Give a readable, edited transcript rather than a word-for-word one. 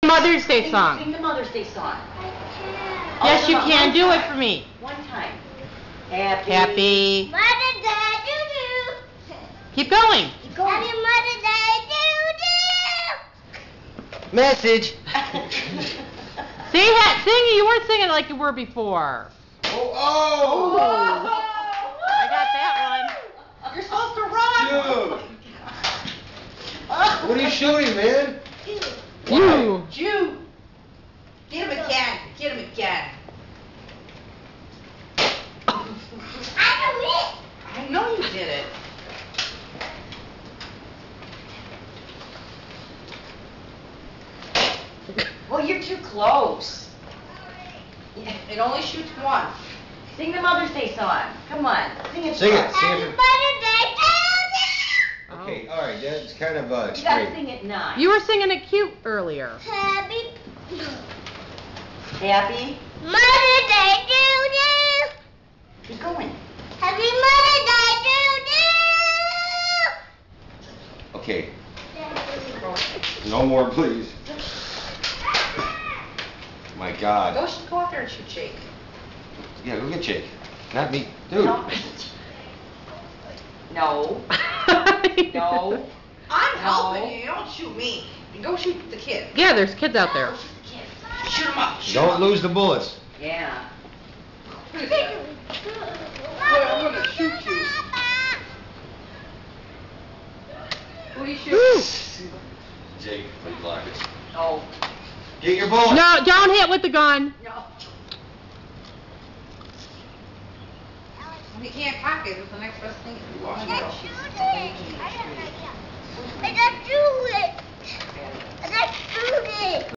Mother's Day song. Sing the Mother's Day song. Yes, you can. Do it for me. One time. Happy Mother's Day to you. Keep going. Keep going. Happy Mother's Day to you. Message. Sing, you weren't singing like you were before. Oh! I got that one. You're supposed to run. Shoot! What are you shooting, man? You. Jude. Get him again. Get him again. I know you did it. Well, you're too close. It only shoots once. Sing the Mother's Day song. Come on. Sing it. Sing it. Happy Mother's Day to you. Okay, alright, that's kind of You gotta straight. sing it nice. You were singing it cute earlier. Happy Happy. Mother's Day to you. Keep going. Happy Mother's Day to Okay, no more, please. My God. Go out there and shoot Jake. Yeah, go get Jake. Not me. Dude. No. No. I'm helping you. You don't shoot me. You go shoot the kid. Yeah, there's kids out there. Shoot him up. Don't lose the bullets. Yeah. Who is that? I'm gonna shoot you. Who do you shoot? Jake, please lock it. Oh. Get your bullet. No, don't hit with the gun. No. You can't cock it. It's the next best thing. I just shoot it. I just shoot it.